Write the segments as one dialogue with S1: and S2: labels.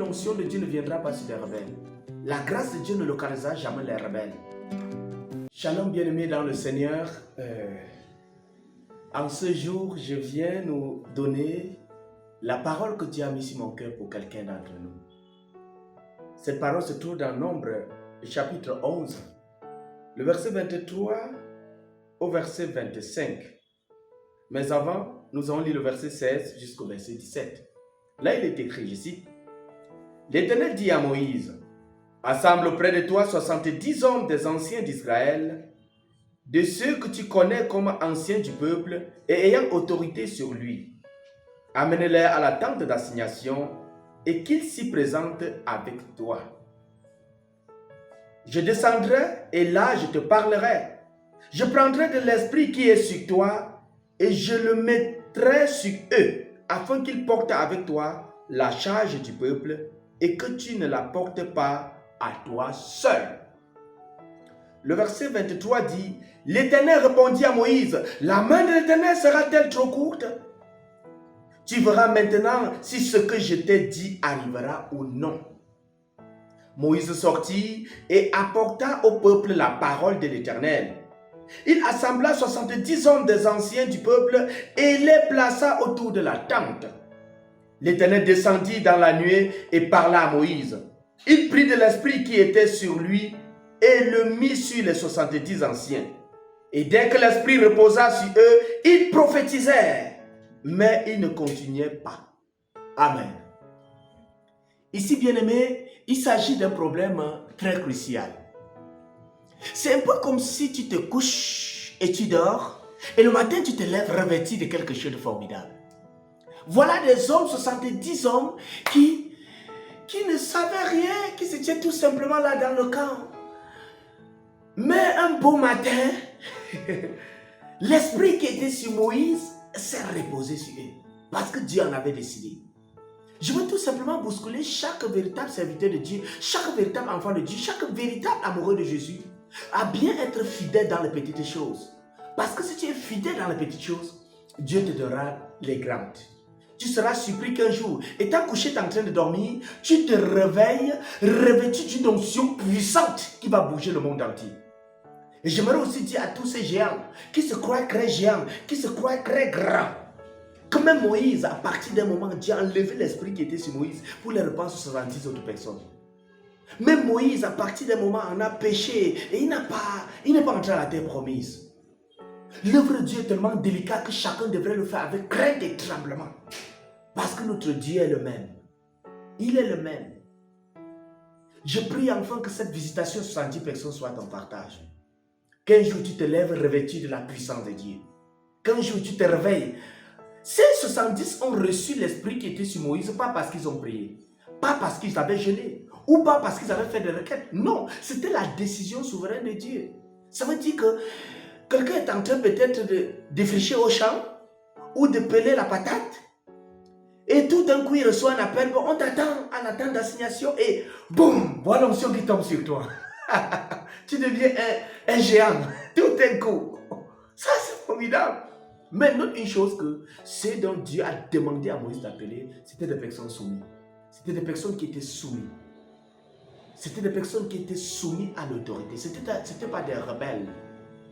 S1: l'onction de Dieu ne viendra pas sur les rebelles. La grâce de Dieu ne localisera jamais les rebelles. Shalom bien-aimés dans le Seigneur. En ce jour, je viens nous donner la parole que Dieu a mise sur mon cœur pour quelqu'un d'entre nous. Cette parole se trouve dans Nombre, chapitre 11, le verset 23 au verset 25. Mais avant, nous allons lire le verset 16 jusqu'au verset 17. Là, il est écrit, je cite, « L'Éternel dit à Moïse, assemble auprès de toi 70 hommes des anciens d'Israël, de ceux que tu connais comme anciens du peuple et ayant autorité sur lui. Amène-les à la tente d'assignation et qu'ils s'y présentent avec toi. Je descendrai et là je te parlerai. Je prendrai de l'esprit qui est sur toi et je le mettrai sur eux, afin qu'ils portent avec toi la charge du peuple et que tu ne la portes pas à toi seul. » Le verset 23 dit, « L'Éternel répondit à Moïse, « La main de l'Éternel sera-t-elle trop courte? Tu verras maintenant si ce que je t'ai dit arrivera ou non. » Moïse sortit et apporta au peuple la parole de l'Éternel. Il assembla 70 hommes des anciens du peuple et les plaça autour de la tente. L'Éternel descendit dans la nuée et parla à Moïse. Il prit de l'esprit qui était sur lui et le mit sur les 70 anciens. Et dès que l'esprit reposa sur eux, ils prophétisèrent, mais ils ne continuaient pas. Amen. Ici, bien-aimé, il s'agit d'un problème très crucial. C'est un peu comme si tu te couches et tu dors, et le matin tu te lèves revêtu de quelque chose de formidable. Voilà des hommes, 70 hommes, qui ne savaient rien, qui étaient tout simplement là dans le camp. Mais un beau matin, l'esprit qui était sur Moïse s'est reposé sur eux, parce que Dieu en avait décidé. Je veux tout simplement bousculer chaque véritable serviteur de Dieu, chaque véritable enfant de Dieu, chaque véritable amoureux de Jésus, à bien être fidèle dans les petites choses. Parce que si tu es fidèle dans les petites choses, Dieu te donnera les grandes. Tu seras surpris qu'un jour, étant couché en train de dormir, tu te réveilles revêtu d'une onction puissante qui va bouger le monde entier. Et j'aimerais aussi dire à tous ces géants qui se croient très géants, qui se croient très grands, que même Moïse, à partir d'un moment, Dieu a enlevé l'esprit qui était sur Moïse pour les répandre sur 70 autres personnes. Même Moïse, à partir d'un moment, en a péché et il n'est pas entré à la terre promise. L'œuvre de Dieu est tellement délicate que chacun devrait le faire avec crainte et tremblement. Parce que notre Dieu est le même. Il est le même. Je prie enfin que cette visitation 70 personnes soit en partage. Qu'un jour tu te lèves revêtu de la puissance de Dieu. Qu'un jour tu te réveilles. Ces 70 ont reçu l'esprit qui était sur Moïse, pas parce qu'ils ont prié, pas parce qu'ils avaient jeûné, ou pas parce qu'ils avaient fait des requêtes. Non, c'était la décision souveraine de Dieu. Ça veut dire que quelqu'un est en train peut-être de défricher au champ, ou de peler la patate, et tout d'un coup il reçoit un appel, bon, on t'attend à la tente d'assignation, et boum, voilà l'onction qui tombe sur toi. Tu deviens un géant, tout d'un coup. Ça c'est formidable. Mais note une chose que ce dont Dieu a demandé à Moïse d'appeler, c'était des personnes soumises. C'était des personnes qui étaient soumises. C'était des personnes qui étaient soumises à l'autorité. Ce n'était pas des rebelles.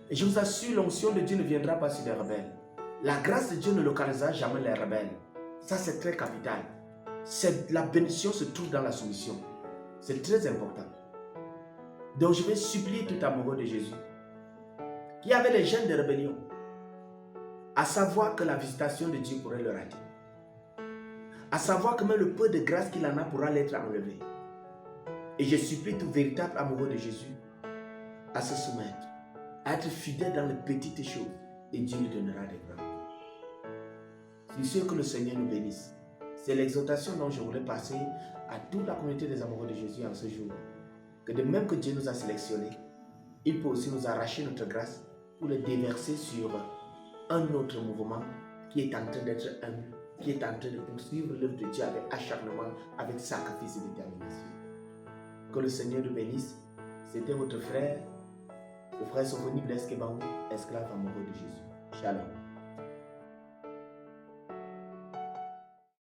S1: Et je vous assure, l'onction de Dieu ne viendra pas sur les rebelles. La grâce de Dieu ne localisera jamais les rebelles. Ça, c'est très capital. La bénédiction se trouve dans la soumission. C'est très important. Donc, je vais supplier tout amoureux de Jésus qui avait les gènes de rébellion, à savoir que la visitation de Dieu pourrait le rater. À savoir que même le peu de grâce qu'il en a pourra l'être enlevé. Et je supplie tout véritable amoureux de Jésus à se soumettre, à être fidèle dans les petites choses, et Dieu lui donnera des grandes. Je suis sûr que le Seigneur nous bénisse. C'est l'exhortation dont je voulais passer à toute la communauté des amoureux de Jésus en ce jour. Que de même que Dieu nous a sélectionnés, il peut aussi nous arracher notre grâce pour le déverser sur un autre mouvement qui est en train d'être humble, qui est en train de poursuivre l'œuvre de Dieu avec acharnement, avec sacrifice et détermination. Que le Seigneur nous bénisse. C'était votre frère, le frère Sophonie Blaise Kebaou, esclave amoureux de Jésus. Shalom.